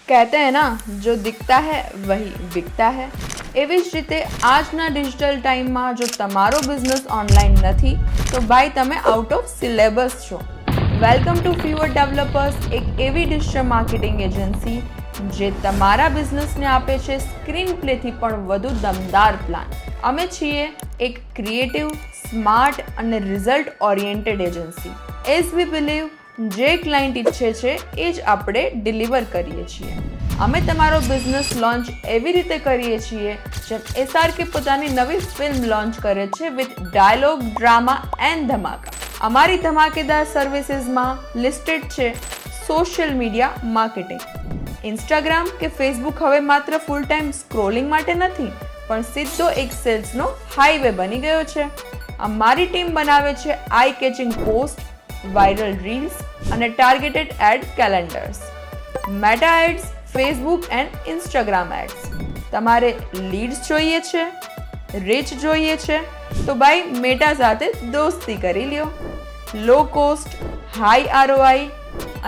कहते हैं ना, जो दिखता है वही बिकता है। એવી જ રીતે આજના ડિજિટલ ટાઈમમાં જો તમારો બિઝનેસ ઓનલાઈન નથી તો ભાઈ તમે આઉટ ઓફ સિલેબસ છો. વેલકમ ટુ ફ્યુઅર ડેવલપર્સ, એક એવી ડિજિટલ માર્કેટિંગ એજન્સી જે તમારા બિઝનેસને આપે છે સ્ક્રીન પ્લેથી પણ વધુ દમદાર પ્લાન. અમે છીએ એક ક્રિએટિવ, સ્માર્ટ અને રિઝલ્ટ ઓરિએન્ટેડ એજન્સી. એઝ વી બિલીવ, જે ક્લાયન્ટ ઈચ્છે છે એ જ આપણે ડિલિવર કરીએ છીએ. અમે તમારો બિઝનેસ લોન્ચ એવી રીતે કરીએ છીએ જેમ SRK પોતાની નવી ફિલ્મ લોન્ચ કરે છે વિથ ડાયલોગ, ડ્રામા એન્ડ ધમાકા. અમારી ધમાકેદાર સર્વિસીસમાં લિસ્ટેડ છે સોશિયલ મીડિયા માર્કેટિંગ. ઇન્સ્ટાગ્રામ કે ફેસબુક હવે માત્ર ફૂલ ટાઈમ સ્ક્રોલિંગ માટે નથી, પણ સીધો એક સેલ્સનો હાઈવે બની ગયો છે. અમારી ટીમ બનાવે છે eye catching post, viral reels અને targeted ad calendars. Meta ads, Facebook and Instagram ads. તમારે લીડ્સ જોઈએ છે, રીચ જોઈએ છે તો ભાઈ મેટા સાથે દોસ્તી કરી લ્યો. લો કોસ્ટ, હાઈ ROI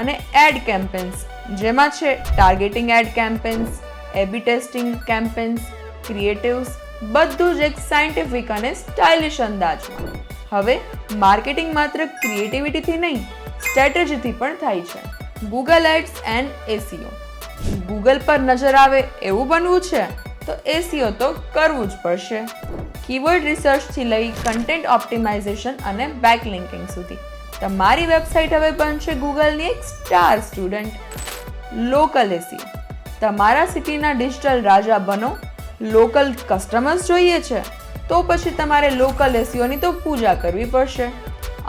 અને એડ કેમ્પેન્સ, જેમાં છે ટાર્ગેટિંગ એડ કેમ્પેન્સ, એબી ટેસ્ટિંગ કેમ્પેન્સ, ક્રિએટિવ્સ, બધું જ એક સાયન્ટિફિક અને સ્ટાઇલિશ અંદાજમાં. હવે માર્કેટિંગ માત્ર ક્રિએટિવિટીથી નહીં, સ્ટ્રેટેજીથી પણ થાય છે. Google ads and SEO. Google પર નજર આવે એવું બનવું છે તો SEO તો કરવું જ પડશે. કીવર્ડ રિસર્ચથી લઈ કન્ટેન્ટ ઓપ્ટિમાઇઝેશન અને બેકલિંકિંગ સુધી તમારી વેબસાઇટ હવે બનશે ગૂગલની એક સ્ટાર સ્ટુડન્ટ. Local SEO. તમારા સિટીના ડિજિટલ રાજા બનો. લોકલ કસ્ટમર્સ જોઈએ છે તો પછી તમારે લોકલ SEOની તો પૂજા કરવી પડશે.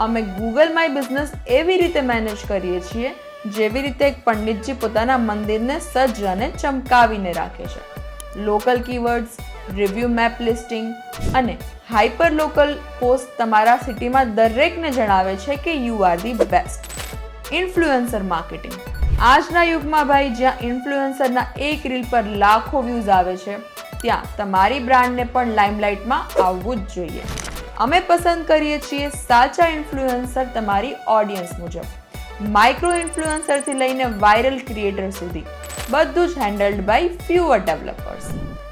અમે ગૂગલ માય બિઝનેસ એવી રીતે મેનેજ કરીએ છીએ જેવી રીતે એક પંડિતજી પોતાના મંદિરને સજ્જ અને ચમકાવીને રાખે છે. Local keywords, review map listing અને હાઇપર લોકલ પોસ્ટ તમારા સિટીમાં દરેકને જણાવે છે કે you are the best. Influencer marketing. આજના યુગમાં ભાઈ, જ્યાં ઇન્ફ્લુએન્સરના એક રીલ પર લાખો વ્યૂઝ આવે છે, ત્યાં તમારી બ્રાન્ડને પણ લાઇમલાઇટમાં આવવું જ જોઈએ. અમે પસંદ કરીએ છીએ સાચા ઇન્ફ્લુએન્સર તમારી ઓડિયન્સ મુજબ. માઇક્રો ઇન્ફ્લુએન્સરથી લઈને વાયરલ ક્રિએટર સુધી બધું જ હેન્ડલ્ડ બાય ફ્યુઅર ડેવલપર્સ.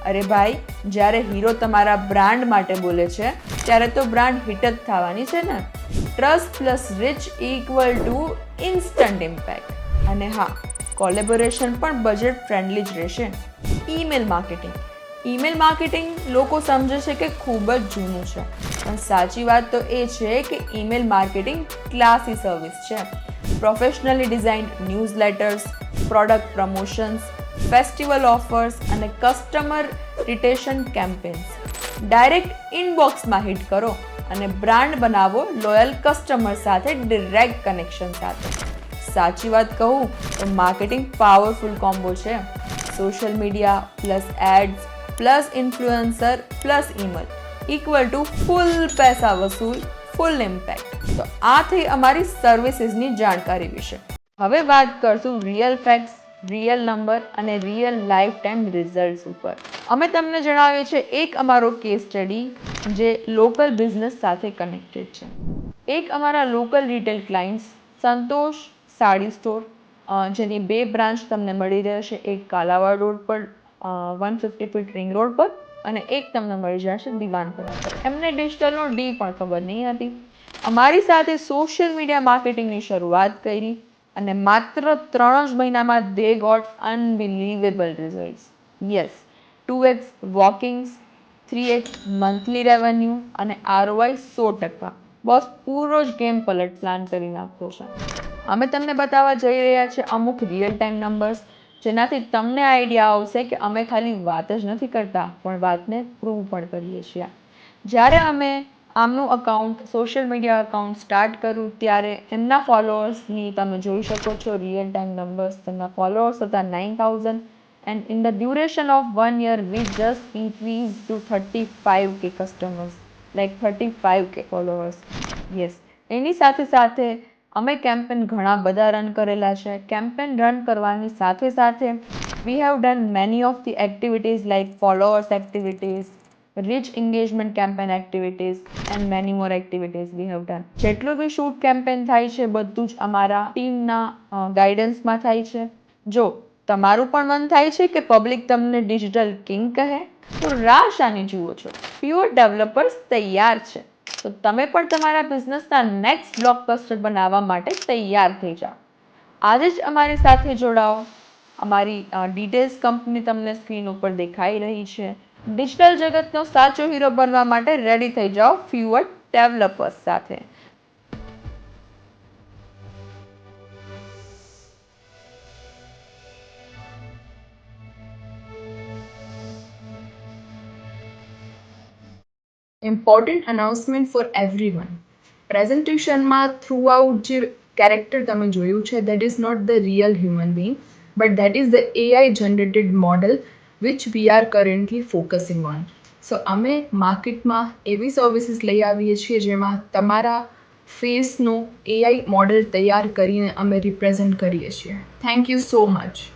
અરે ભાઈ, જ્યારે હીરો તમારા બ્રાન્ડ માટે બોલે છે ત્યારે તો બ્રાન્ડ હિટ જ થવાની છે ને. Trust plus reach equal to instant impact. અને હા, કોલેબોરેશન પણ બજેટ ફ્રેન્ડલી જ રહેશે. Email marketing. ઈમેલ માર્કેટિંગ લોકો સમજે છે કે ખૂબ જ જૂનું છે, પણ સાચી વાત તો એ છે કે ઈમેલ માર્કેટિંગ ક્લાસી સર્વિસ છે. Professionally designed newsletters, product promotions, festival offers અને કસ્ટમર રિટેશન કેમ્પેન્સ. ડાયરેક્ટ ઇનબોક્સમાં હિટ કરો અને બ્રાન્ડ બનાવો લોયલ કસ્ટમર સાથે ડિરેક્ટ કનેક્શન સાથે. સાચી વાત કહું તો માર્કેટિંગ પાવરફુલ કોમ્બો છે. Social media plus ads plus influencer plus email equal to full પૈસા વસૂલ, ફૂલ ઇમ્પેક્ટ. તો આ થઈ અમારી સર્વિસીસની જાણકારી વિશે. હવે વાત કરશું રિયલ ફેક્ટ્સ, રિયલ નંબર અને રિયલ લાઈફ ટાઈમ રિઝલ્ટ્સ ઉપર. અમે તમને જણાવીએ છીએ એક અમારો કેસ સ્ટડી જે લોકલ બિઝનેસ સાથે કનેક્ટેડ છે. એક અમારા લોકલ રિટેલ ક્લાયન્ટ્સ સંતોષ સાડી સ્ટોર, જેની 2 બ્રાન્ચ તમને મળી રહેશે, એક કાલાવાડ રોડ પર 150 ફીટ રિંગ રોડ પર અને એક તમને મળી જશે દિવાનપુરા પર. એમને ડિજિટલનો ડી પણ ખબર નહીં હતી. અમારી સાથે સોશિયલ મીડિયા માર્કેટિંગની શરૂઆત કરી અને માત્ર 3 જ મહિનામાં they got unbelievable results. Yes, 2x bookings, 3x monthly revenue અને ROI 100%. બસ પૂરો જ ગેમ પલટ પ્લાન કરી નાખ્યો છે. અમે તમને બતાવવા જઈ રહ્યા છીએ અમુક રિયલ ટાઈમ નંબર્સ, જેનાથી તમને આઈડિયા આવશે કે અમે ખાલી વાત જ નથી કરતા, પણ વાતને પ્રૂવ પણ કરીએ છીએ. જ્યારે અમે આમનું account, social media account start કર્યું ત્યારે એમના ફોલોઅર્સની તમે જોઈ શકો છો રિયલ ટાઈમ નંબર્સ. તેમના ફોલોઅર્સ હતા 9000 and in the duration of 1 year we just increased to 35K customers, like 35K followers. Yes, એની સાથે સાથે અમે કેમ્પેન ઘણા બધા રન કરેલા છે. કેમ્પેન રન કરવાની સાથે સાથે we have done many of the activities like followers activities, reach engagement campaign activities and many more activities we have done. જેટલું બી શૂટ કેમ્પેન થાય છે બધું જ અમારા ટીમના ગાઈડન્સમાં થાય છે. જો તમારું પણ મન થાય છે કે પબ્લિક તમને ડિજિટલ કિંગ કહે? તો રાહ શાની જુઓ છો? પ્યોર ડેવલપર્સ તૈયાર છે. તો તમે પણ તમારા બિઝનેસના નેક્સ્ટ બ્લોકબસ્ટર બનાવવા માટે તૈયાર થઈ જાઓ. આજે જ અમારી સાથે જોડાઓ. અમારી ડિટેલ્સ કંપની તમને સ્ક્રીન ઉપર દેખાઈ રહી છે. ડિજિટલ જગતનો સાચો હીરો બનવા માટે રેડી થઈ જાઓ ફ્યુઅર ડેવલપર્સ સાથે. Important announcement for everyone. પ્રેઝન્ટેશનમાં થ્રુઆઉટ જે કેરેક્ટર તમે જોયું છે that is not the real human being but that is the AI generated model which we are currently focusing on. So અમે માર્કેટમાં એવી સર્વિસીસ લઈ આવીએ છીએ જેમાં તમારા ફેસનું એઆઈ મોડલ તૈયાર કરીને અમે રિપ્રેઝન્ટ કરીએ છીએ. Thank you so much.